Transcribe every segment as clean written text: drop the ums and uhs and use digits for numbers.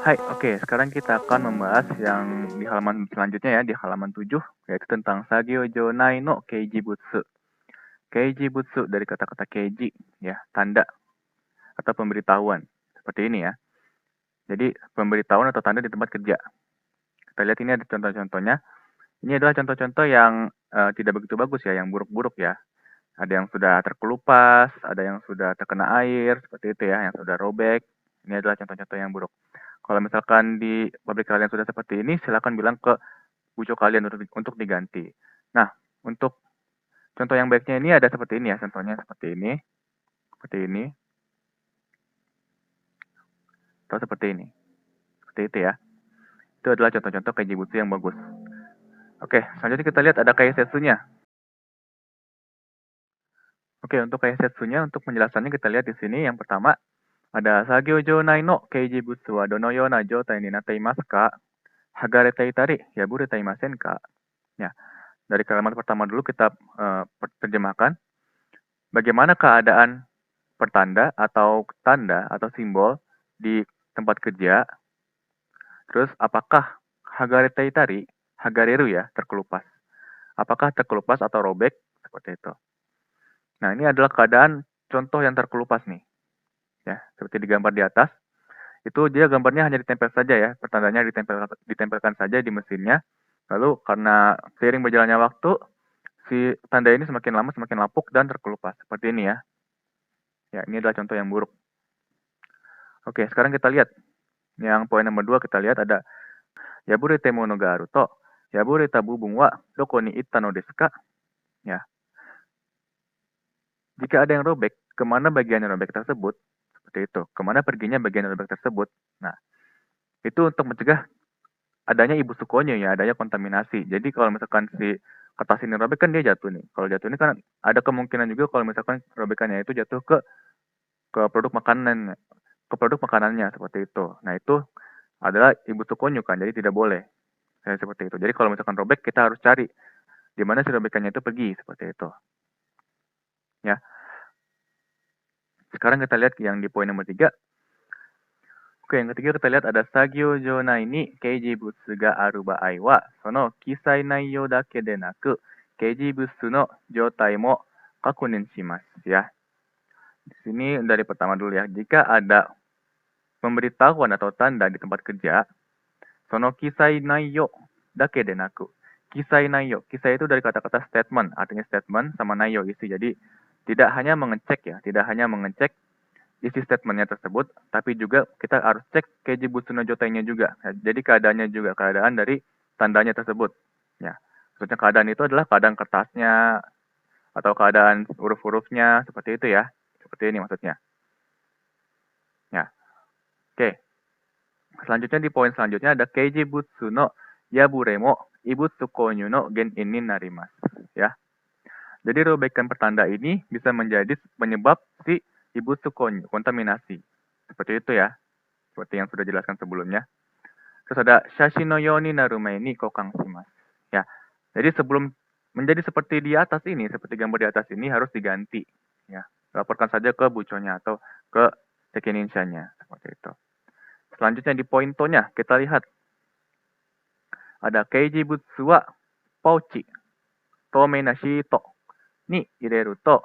Hai, oke, sekarang kita akan membahas yang di halaman selanjutnya ya, di halaman 7, yaitu tentang Sagyojo Nai no Keiji Butsu. Keiji Butsu dari kata-kata Keiji, ya, tanda atau pemberitahuan. Seperti ini ya. Jadi, pemberitahuan atau tanda di tempat kerja. Kita lihat ini ada contoh-contohnya. Ini adalah contoh-contoh yang tidak begitu bagus ya, yang buruk-buruk ya. Ada yang sudah terkelupas, ada yang sudah terkena air, seperti itu ya, yang sudah robek. Ini adalah contoh-contoh yang buruk. Kalau misalkan di pabrik kalian sudah seperti ini, silakan bilang ke bujo kalian untuk diganti. Nah, untuk contoh yang baiknya ini ada seperti ini ya, contohnya seperti ini, atau seperti ini. Seperti itu ya. Itu adalah contoh-contoh kaijibutsu yang bagus. Oke, selanjutnya kita lihat ada kaisetsunya. Oke, untuk kaisetsunya, untuk penjelasannya kita lihat di sini. Yang pertama, ada Sagyojo nai no keijibutsu wa dono yo na joutai ni natte imasu ka? Hagarete itari yaburete imasen ka? Ya, dari kalimat pertama dulu kita terjemahkan. Bagaimana keadaan pertanda atau tanda atau simbol di tempat kerja? Terus apakah hagarete itari, hagareru ya, terkelupas. Apakah terkelupas atau robek? Seperti itu. Nah, ini adalah keadaan contoh yang terkelupas nih. Ya, seperti di gambar di atas. Itu dia gambarnya hanya ditempel saja ya, pertandanya ditempelkan saja di mesinnya. Lalu karena seiring berjalannya waktu, si tanda ini semakin lama semakin lapuk dan terkelupas. Seperti ini ya. Ya, ini adalah contoh yang buruk. Oke, sekarang kita lihat. Yang poin nomor 2 kita lihat ada yaburete mono ga aru to yabureta bubung wa doko ni itta no desu ka? Ya. Jika ada yang robek, kemana bagian yang robek tersebut? Seperti itu. Kemana perginya bagian robek tersebut? Nah, itu untuk mencegah adanya ibu sukonya ya, adanya kontaminasi. Jadi kalau misalkan si kertas ini robek kan dia jatuh nih. Kalau jatuh ini kan ada kemungkinan juga kalau misalkan robekannya itu jatuh ke produk makanan, ke produk makanannya seperti itu. Nah, itu adalah ibu sukonyo kan, jadi tidak boleh. Seperti itu. Jadi kalau misalkan robek kita harus cari di mana si robekannya itu pergi seperti itu. Ya. Sekarang kita lihat yang di poin nomor 3. Oke, yang ketiga kita lihat ada Sagyo Jonai ni Keiji Butsu ga aru baai wa sono kisai naiyo dake de naku Keiji Butsu no joutai mo kakunin shimasu ya. Di sini dari pertama dulu ya. Jika ada pemberitahuan atau tanda di tempat kerja, sono kisai naiyo dake de naku. Kisai naiyo. Kisai itu dari kata-kata statement, artinya statement sama naiyo isi. Jadi tidak hanya mengecek ya, tidak hanya mengecek isi statementnya tersebut, tapi juga kita harus cek keiji butsu no jotainya juga. Ya, jadi keadaannya juga, keadaan dari tandanya tersebut. Ya, maksudnya keadaan itu adalah keadaan kertasnya atau keadaan huruf-hurufnya seperti itu ya. Seperti ini maksudnya. Ya, oke. Selanjutnya di poin selanjutnya ada keiji butsu no yabure mo ibutsu konyu no gen ini narimasu. Ya. Jadi robekan pertanda ini bisa menjadi penyebab si ibutsu konyu, kontaminasi. Seperti itu ya. Seperti yang sudah dijelaskan sebelumnya. Terus ada shashi no yo ni naru mae ni kokang shimasu. Ya. Jadi sebelum menjadi seperti di atas ini, seperti gambar di atas ini harus diganti. Ya. Laporkan saja ke buconya atau ke tekininsanya. Seperti itu. Selanjutnya di poin to-nya, kita lihat. Ada keiji butsu wa pouchi tomei na shito ni ireru to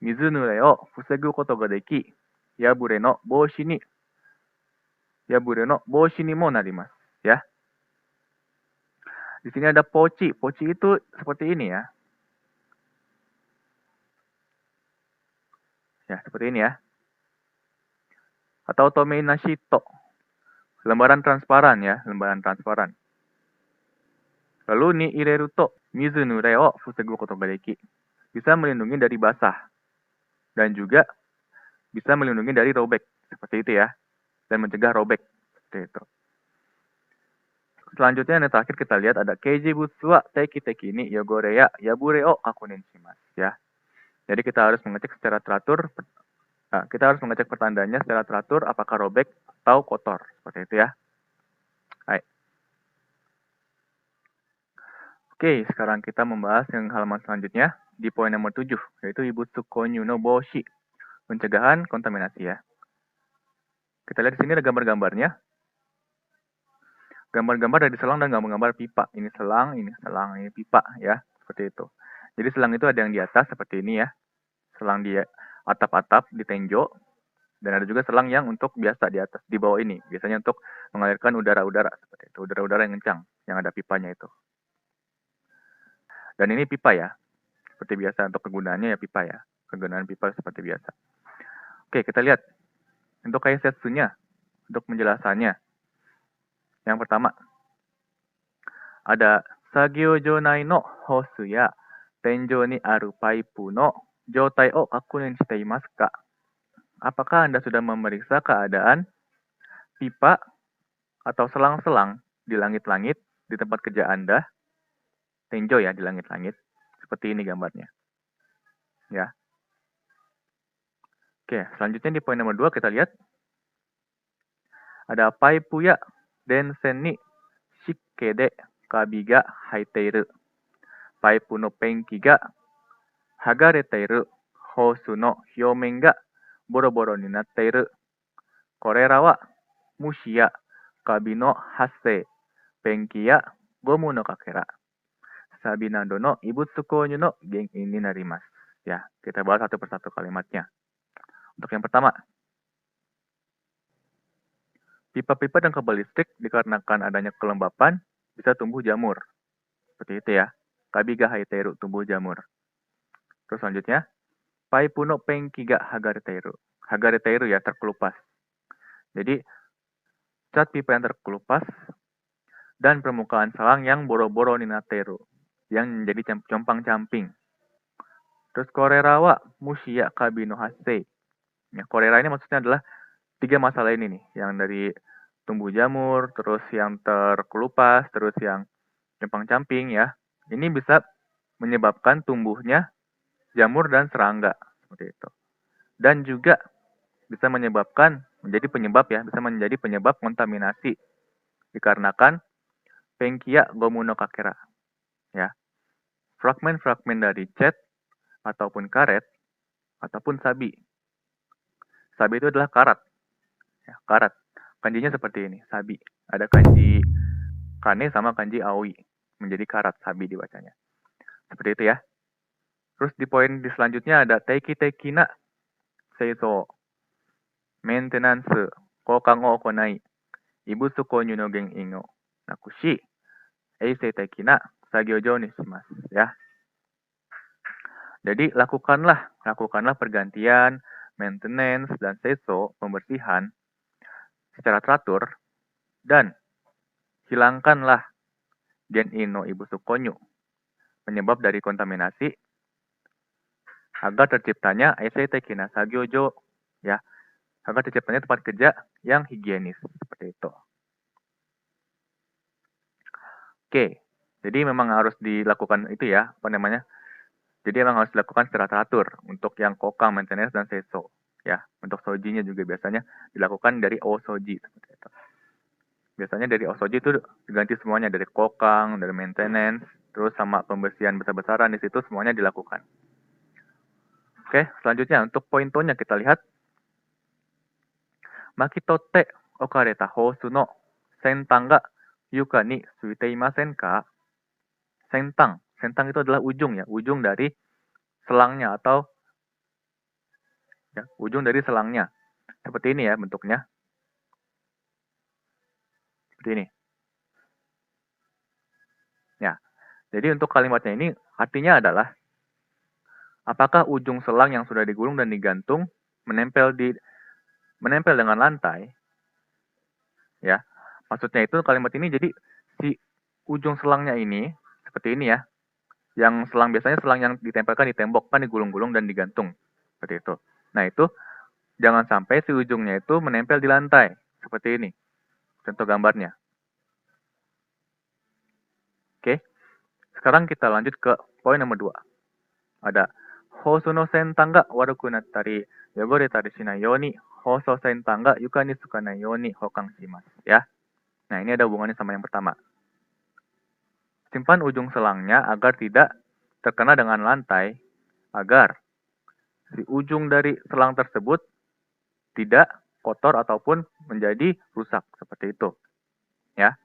mizu nure o fusegu koto ga deki yabure no boushi ni mo narimasu. Ya. Di sini ada poci. Poci itu seperti ini ya. Ya, seperti ini ya. Atau tomei na shito. Lembaran transparan ya, lembaran transparan. Lalu ni ireru to mizu nure o fusegu koto ga deki. Bisa melindungi dari basah. Dan juga bisa melindungi dari robek. Seperti itu ya. Dan mencegah robek. Seperti itu. Selanjutnya yang terakhir kita lihat ada keiji butsu wa teki teki ni yogore ya yabure o kakunin shimasu ya. Jadi kita harus mengecek secara teratur. Kita harus mengecek pertandanya secara teratur apakah robek atau kotor. Seperti itu ya. Hai. Oke, sekarang kita membahas yang halaman selanjutnya di poin nomor 7, yaitu ibutsu konyu no boshi, pencegahan kontaminasi ya. Kita lihat di sini ada gambar-gambarnya. gambar-gambar dari selang dan gambar-gambar pipa. Ini selang, ini pipa ya, seperti itu. Jadi selang itu ada yang di atas seperti ini ya, selang di atap-atap, di tenjo, dan ada juga selang yang untuk biasa di atas, di bawah ini, biasanya untuk mengalirkan udara-udara seperti itu, udara-udara yang kencang, yang ada pipanya itu. Dan ini pipa ya, seperti biasa untuk kegunaannya ya pipa ya, kegunaan pipa seperti biasa. Oke, kita lihat untuk kaisetsunya, untuk penjelasannya. Yang pertama, ada Sagyo nai no hosu ya tenjo ni aru paipu no joutai o kakunin shite imasu ka? Apakah Anda sudah memeriksa keadaan pipa atau selang-selang di langit-langit di tempat kerja Anda? Tenjo ya, di langit-langit. Seperti ini gambarnya. Ya. Oke, selanjutnya di poin nomor 2 kita lihat. Ada paipu ya densen ni shikke de kabi ga haiteiru. Paipu no penki ga hagareteiru. Hosu no hyomen ga boro-boro ni natteiru. Korera wa mushi ya kabi no hassei, penki ya gomu no kakera. Sabi nado no ibutsu konyu no genkin ni narimasu. Ya, kita bahas satu persatu kalimatnya. Untuk yang pertama, pipa-pipa dan kabel listrik dikarenakan adanya kelembapan bisa tumbuh jamur. Seperti itu ya. Kabi ga haiteru, tumbuh jamur. Terus selanjutnya, paipu no penki ga hagareteiru. Hagareteiru ya, terkelupas. Jadi, cat pipa yang terkelupas dan permukaan selang yang boro-boro ni nateru, yang menjadi compang-camping. Terus korera wa mushiya kabi no hassei. Ya, korera ini maksudnya adalah 3 masalah ini nih, yang dari tumbuh jamur, terus yang terkelupas, terus yang compang-camping ya. Ini bisa menyebabkan tumbuhnya jamur dan serangga seperti itu. Dan juga bisa menyebabkan bisa menjadi penyebab kontaminasi dikarenakan penkia gomu no kakera ya. Fragmen-fragmen dari cat ataupun karet ataupun sabi. Sabi itu adalah karat. Ya, karat. Kanjinya seperti ini, sabi. Ada kanji kane sama kanji aoi. Menjadi karat, sabi dibacanya. Seperti itu ya. Terus di poin di selanjutnya ada teiki-teiki na seiso, maintenance, kokang o okonai, ibutsu konyu no genin o nakushi, eisei teiki na sagyo jou ni shimasu. Ya. Jadi lakukanlah pergantian, maintenance, dan seiso, pembersihan secara teratur, dan hilangkanlah genin no ibutsu konyu, penyebab dari kontaminasi, agar terciptanya eisei teiki na sagyo jou, ya, agar terciptanya tempat kerja yang higienis seperti itu. Oke, jadi memang harus dilakukan itu ya, apa namanya? Jadi memang harus dilakukan secara teratur untuk yang kokang, maintenance, dan seiso. Ya, untuk sojinya juga biasanya dilakukan dari osoji seperti itu. Biasanya dari osoji itu diganti semuanya, dari kokang, dari maintenance, terus sama pembersihan besar-besaran di situ semuanya dilakukan. Oke, selanjutnya untuk poin nya kita lihat. Makitotte okareta hosu no sentang ga yuka ni suite imasen ka? Sentang. Sentang itu adalah ujung ya, ujung dari selangnya atau ya, ujung dari selangnya. Seperti ini ya bentuknya. Seperti ini. Ya. Jadi untuk kalimatnya ini artinya adalah apakah ujung selang yang sudah digulung dan digantung menempel dengan lantai? Ya. Maksudnya itu kalimat ini jadi si ujung selangnya ini seperti ini ya. Yang selang biasanya selang yang ditempelkan di tembok kan digulung-gulung dan digantung. Seperti itu. Nah, itu jangan sampai si ujungnya itu menempel di lantai. Seperti ini. Contoh gambarnya. Oke. Sekarang kita lanjut ke poin nomor 2. Ada hoso no sentang ga waruku nattari yogoretari shinai you ni hoso sentang ga yuka ni tsukanai you ni hokang shimasu ya. Nah, ini ada hubungannya sama yang pertama. Simpan ujung selangnya agar tidak terkena dengan lantai, agar si ujung dari selang tersebut tidak kotor ataupun menjadi rusak seperti itu. Ya.